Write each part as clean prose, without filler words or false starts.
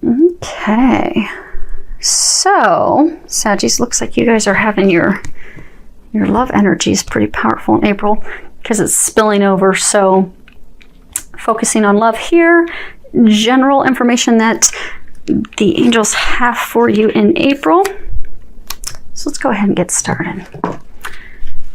Okay. So, Saggies, looks like you guys are having your love energy is pretty powerful in April because it's spilling over. So, focusing on love here, general information that the angels have for you in April. So let's go ahead and get started.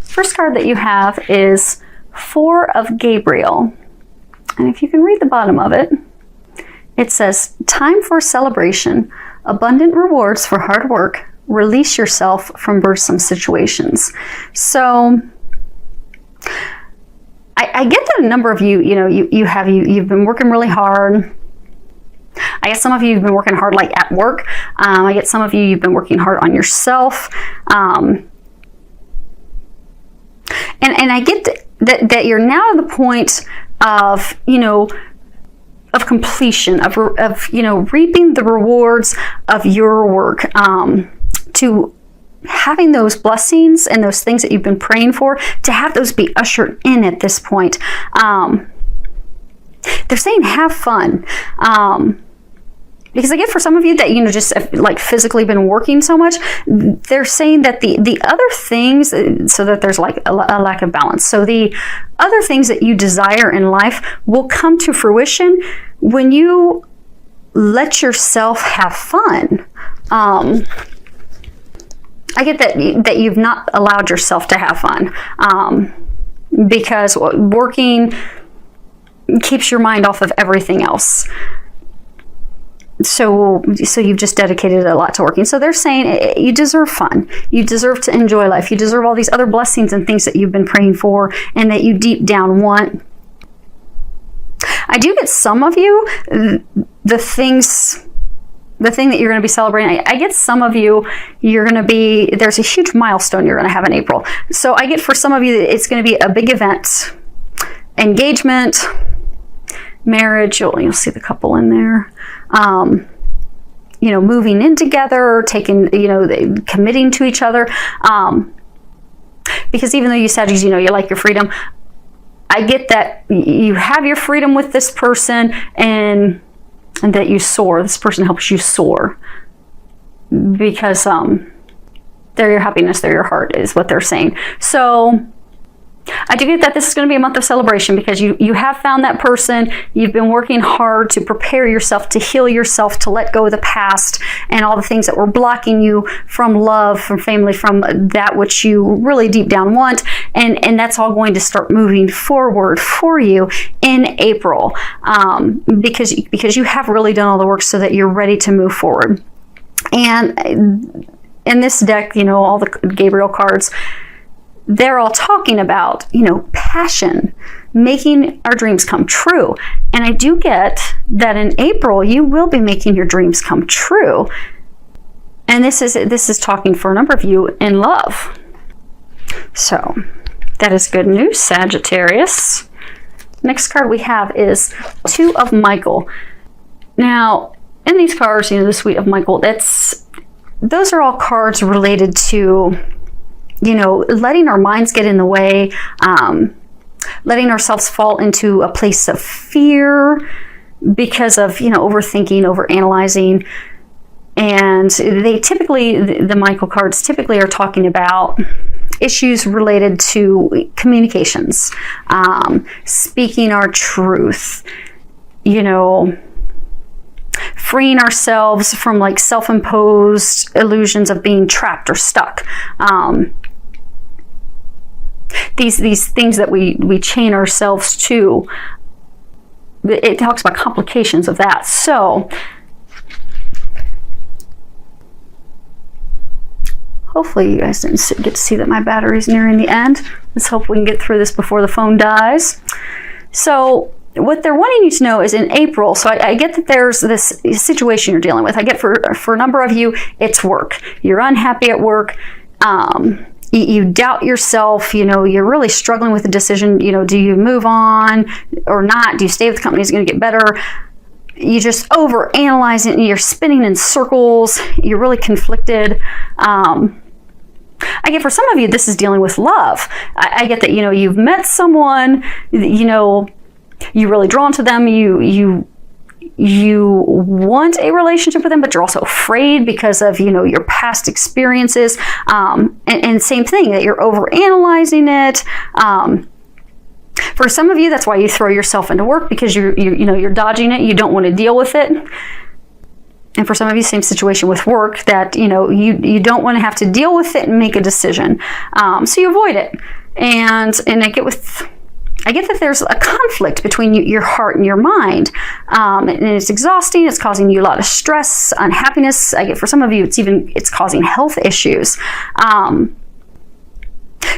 First card that you have is Four of Gabriel. And if you can read the bottom of it, it says, time for celebration, abundant rewards for hard work, release yourself from burdensome situations. So I get that a number of you, you've been working really hard. I guess some of you have been working hard like at work. I get some of you've been working hard on yourself. And I get that you're now at the point of, of completion, of reaping the rewards of your work, to having those blessings and those things that you've been praying for, to have those be ushered in at this point. They're saying have fun. Because I get for some of you that, just like physically been working so much, they're saying that the other things, so that there's like a lack of balance. So the other things that you desire in life will come to fruition when you let yourself have fun. I get that you've not allowed yourself to have fun, because working keeps your mind off of everything else. So you've just dedicated a lot to working. So they're saying you deserve fun. You deserve to enjoy life. You deserve all these other blessings and things that you've been praying for and that you deep down want. I do get some of you, the thing that you're going to be celebrating, I get some of you, there's a huge milestone you're going to have in April. So I get for some of you, it's going to be a big event, engagement, marriage. You'll see the couple in there. Moving in together, committing to each other. Because even though you said, you like your freedom, I get that you have your freedom with this person and that you soar. This person helps you soar because they're your happiness, they're your heart, is what they're saying. So I do get that this is going to be a month of celebration because you have found that person. You've been working hard to prepare yourself, to heal yourself, to let go of the past and all the things that were blocking you from love, from family, from that which you really deep down want. And that's all going to start moving forward for you in April, because you have really done all the work so that you're ready to move forward. And in this deck, all the Gabriel cards, they're all talking about, passion, making our dreams come true. And I do get that in April, you will be making your dreams come true. And this is talking for a number of you in love. So that is good news, Sagittarius. Next card we have is Two of Michael. Now, in these cards, the Suite of Michael, those are all cards related to letting our minds get in the way, letting ourselves fall into a place of fear because of, overthinking, overanalyzing. And they typically, the Michael cards typically are talking about issues related to communications, speaking our truth, freeing ourselves from like self-imposed illusions of being trapped or stuck. These things that we chain ourselves to, it talks about complications of that. So hopefully you guys didn't get to see that my battery's nearing the end. Let's hope we can get through this before the phone dies. So what they're wanting you to know is in April, so I get that there's this situation you're dealing with. I get for a number of you, it's work. You're unhappy at work. You doubt yourself, you're really struggling with the decision, do you move on or not? Do you stay with the company? Is it going to get better? You just overanalyze it and you're spinning in circles. You're really conflicted. I get for some of you, this is dealing with love. I get that, you've met someone, you're really drawn to them. You you want a relationship with them, but you're also afraid because of, your past experiences. And same thing, that you're overanalyzing it. For some of you, that's why you throw yourself into work, because you're dodging it. You don't want to deal with it. And for some of you, same situation with work, that, you don't want to have to deal with it and make a decision. So you avoid it. And I get that there's a conflict between your heart and your mind, and it's exhausting. It's causing you a lot of stress, unhappiness. I get for some of you, it's causing health issues.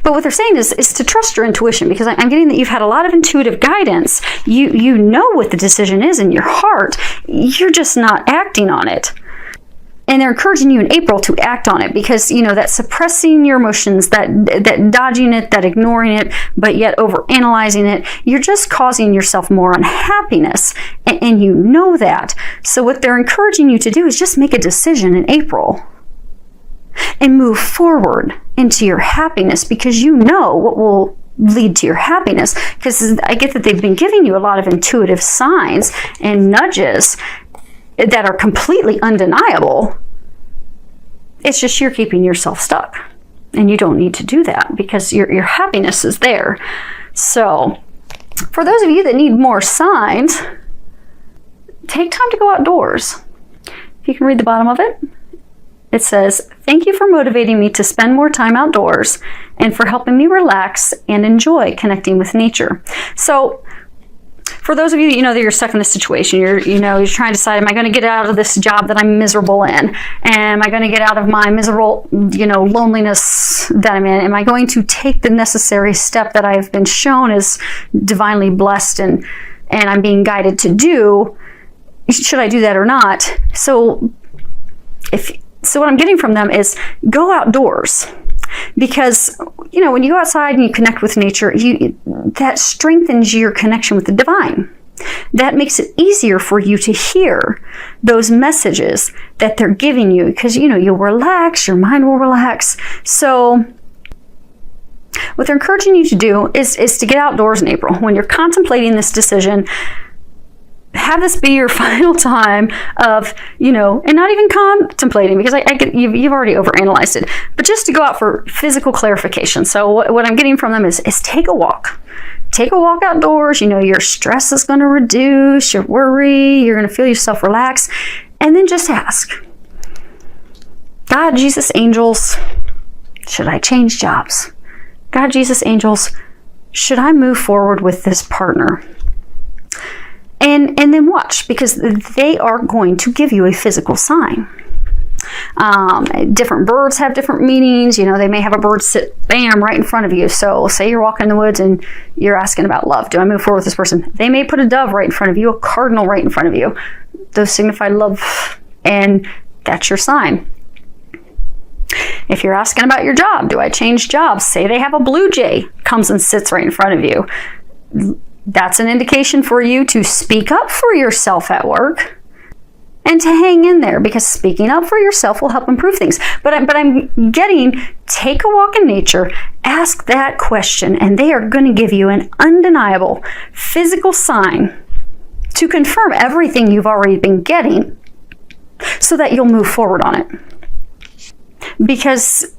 But what they're saying is to trust your intuition, because I'm getting that you've had a lot of intuitive guidance. You know what the decision is in your heart. You're just not acting on it. And they're encouraging you in April to act on it, because, that suppressing your emotions, that dodging it, that ignoring it, but yet overanalyzing it, you're just causing yourself more unhappiness. And you know that. So what they're encouraging you to do is just make a decision in April and move forward into your happiness, because you know what will lead to your happiness. Because I get that they've been giving you a lot of intuitive signs and nudges that are completely undeniable. It's just you're keeping yourself stuck, and you don't need to do that, because your happiness is there. So for those of you that need more signs, take time to go outdoors. If you can read the bottom of it, it says, "Thank you for motivating me to spend more time outdoors and for helping me relax and enjoy connecting with nature." So for those of you that that you're stuck in this situation, you're trying to decide, am I going to get out of this job that I'm miserable in? Am I going to get out of my miserable, loneliness that I'm in? Am I going to take the necessary step that I've been shown is divinely blessed and I'm being guided to do? Should I do that or not? So what I'm getting from them is go outdoors. Because, when you go outside and you connect with nature, that strengthens your connection with the divine. That makes it easier for you to hear those messages that they're giving you, because, you'll relax, your mind will relax. So what they're encouraging you to do is to get outdoors in April. When you're contemplating this decision, have this be your final time of, and not even contemplating, because I get you've already overanalyzed it, but just to go out for physical clarification. So what I'm getting from them is take a walk. Take a walk outdoors. Your stress is going to reduce, your worry, you're going to feel yourself relax. And then just ask, God, Jesus, angels, should I change jobs? God, Jesus, angels, should I move forward with this partner? And then watch, because they are going to give you a physical sign. Different birds have different meanings. They may have a bird sit, bam, right in front of you. So say you're walking in the woods and you're asking about love. Do I move forward with this person? They may put a dove right in front of you, a cardinal right in front of you. Those signify love, and that's your sign. If you're asking about your job, do I change jobs? Say they have a blue jay comes and sits right in front of you. That's an indication for you to speak up for yourself at work and to hang in there, because speaking up for yourself will help improve things. But I'm getting, take a walk in nature, ask that question, and they are going to give you an undeniable physical sign to confirm everything you've already been getting, so that you'll move forward on it. Because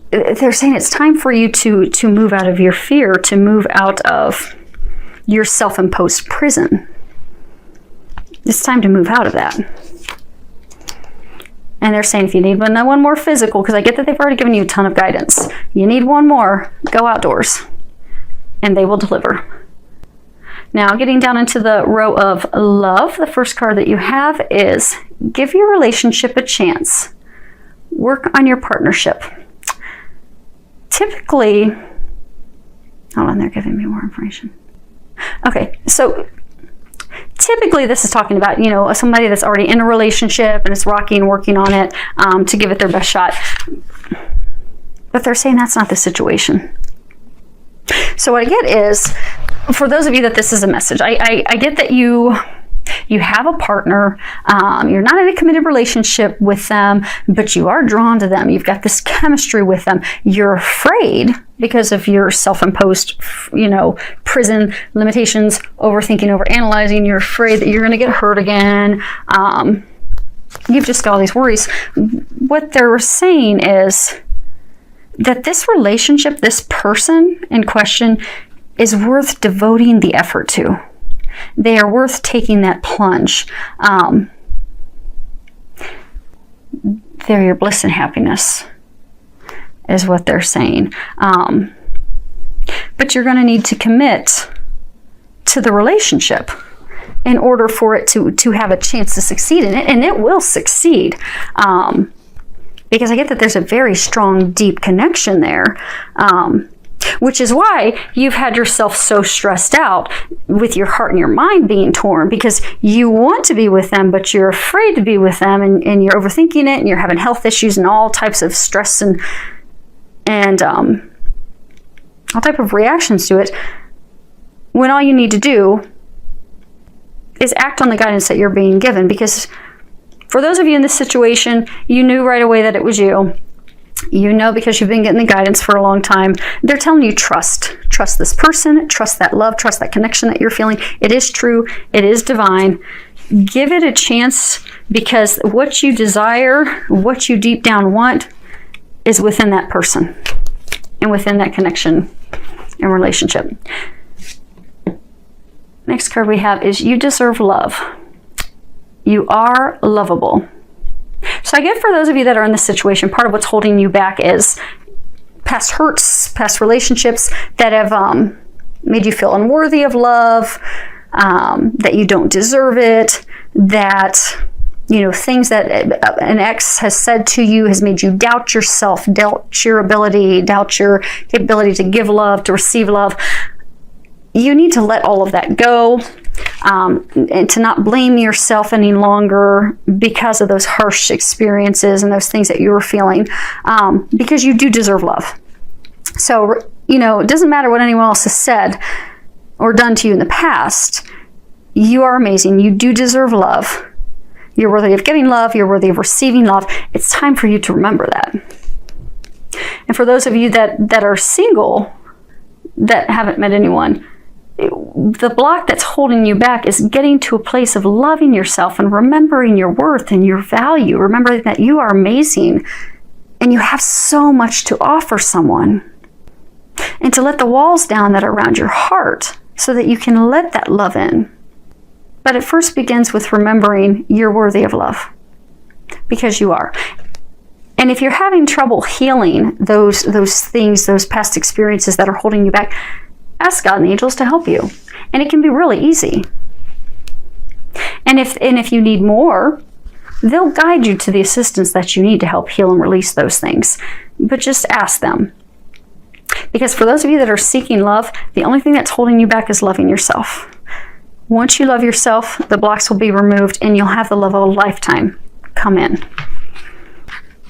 they're saying it's time for you to move out of your fear, to move out of your self-imposed prison. It's time to move out of that. And they're saying if you need one more physical, because I get that they've already given you a ton of guidance. You need one more, go outdoors, and they will deliver. Now, getting down into the row of love, the first card that you have is give your relationship a chance. Work on your partnership. Typically, hold on, they're giving me more information. Okay, so typically this is talking about, somebody that's already in a relationship and is rocky and working on it to give it their best shot. But they're saying that's not the situation. So what I get is, for those of you that this is a message, I get that you You have a partner. You're not in a committed relationship with them, but you are drawn to them. You've got this chemistry with them. You're afraid because of your self-imposed, prison limitations, overthinking, overanalyzing. You're afraid that you're going to get hurt again. You've just got all these worries. What they're saying is that this relationship, this person in question, is worth devoting the effort to. They are worth taking that plunge. They're your bliss and happiness, is what they're saying. But you're going to need to commit to the relationship in order for it to have a chance to succeed in it, and it will succeed. Because I get that there's a very strong, deep connection there. Which is why you've had yourself so stressed out with your heart and your mind being torn, because you want to be with them, but you're afraid to be with them, and you're overthinking it, and you're having health issues and all types of stress and all type of reactions to it, when all you need to do is act on the guidance that you're being given. Because for those of you in this situation, you knew right away that it was you. You know, because you've been getting the guidance for a long time. They're telling you trust this person, trust that love, trust that connection that you're feeling. It is true. It is divine. Give it a chance, because what you desire, what you deep down want, is within that person and within that connection and relationship. Next card we have is you deserve love. You are lovable. So I get, for those of you that are in this situation, part of what's holding you back is past hurts, past relationships that have made you feel unworthy of love, that you don't deserve it, that, things that an ex has said to you has made you doubt yourself, doubt your ability, doubt your capability to give love, to receive love. You need to let all of that go. And to not blame yourself any longer because of those harsh experiences and those things that you were feeling, because you do deserve love. So, it doesn't matter what anyone else has said or done to you in the past. You are amazing. You do deserve love. You're worthy of giving love. You're worthy of receiving love. It's time for you to remember that. And for those of you that are single, that haven't met anyone, the block that's holding you back is getting to a place of loving yourself and remembering your worth and your value, remembering that you are amazing and you have so much to offer someone, and to let the walls down that are around your heart so that you can let that love in. But it first begins with remembering you're worthy of love, because you are. And if you're having trouble healing those things, those past experiences that are holding you back, ask God and angels to help you. And it can be really easy. And if you need more, they'll guide you to the assistance that you need to help heal and release those things. But just ask them. Because for those of you that are seeking love, the only thing that's holding you back is loving yourself. Once you love yourself, the blocks will be removed and you'll have the love of a lifetime come in.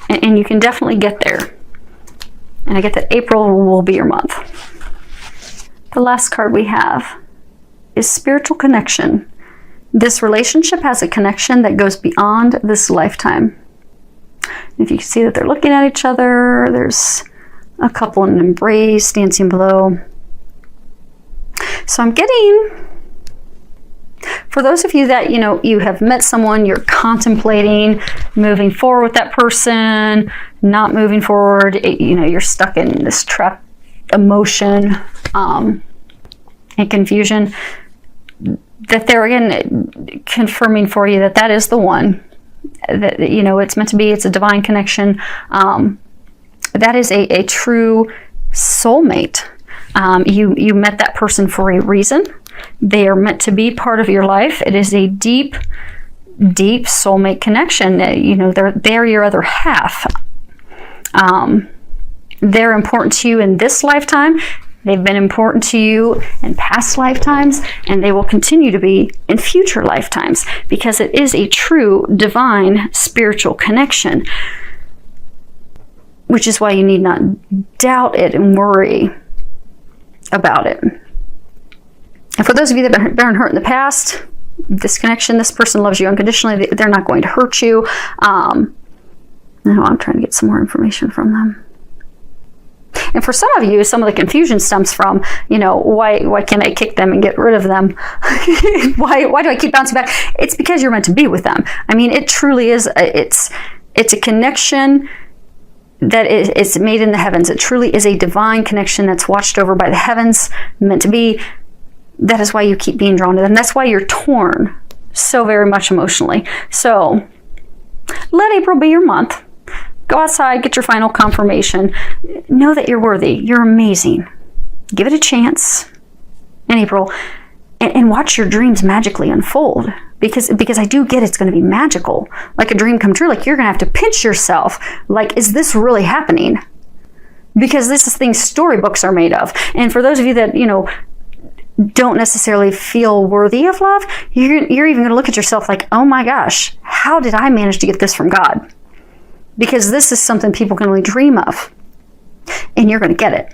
And you can definitely get there. And I get that April will be your month. The last card we have is spiritual connection. This relationship has a connection that goes beyond this lifetime. If you can see that they're looking at each other, there's a couple in an embrace, dancing below. So I'm getting, for those of you that, you have met someone, you're contemplating moving forward with that person, not moving forward, you're stuck in this trap emotion and confusion, that they're again confirming for you that is the one, that it's meant to be. It's a divine connection. That is a true soulmate. You met that person for a reason. They are meant to be part of your life. It is a deep soulmate connection. They're your other half. They're important to you in this lifetime. They've been important to you in past lifetimes, and they will continue to be in future lifetimes, because it is a true divine spiritual connection, which is why you need not doubt it and worry about it. And for those of you that have been hurt in the past, this connection, this person loves you unconditionally. They're not going to hurt you. I'm trying to get some more information from them. And for some of you, some of the confusion stems from, why can't I kick them and get rid of them? why do I keep bouncing back? It's because you're meant to be with them. I mean, it truly is. It's a connection that is made in the heavens. It truly is a divine connection that's watched over by the heavens, meant to be. That is why you keep being drawn to them. That's why you're torn so very much emotionally. So let April be your month. Go outside, get your final confirmation. Know that you're worthy. You're amazing. Give it a chance in April, and watch your dreams magically unfold. Because I do get it's going to be magical, like a dream come true. Like you're going to have to pinch yourself. Like, is this really happening? Because this is things storybooks are made of. And for those of you that don't necessarily feel worthy of love, you're even going to look at yourself like, oh my gosh, how did I manage to get this from God? Because this is something people can only dream of, and you're going to get it.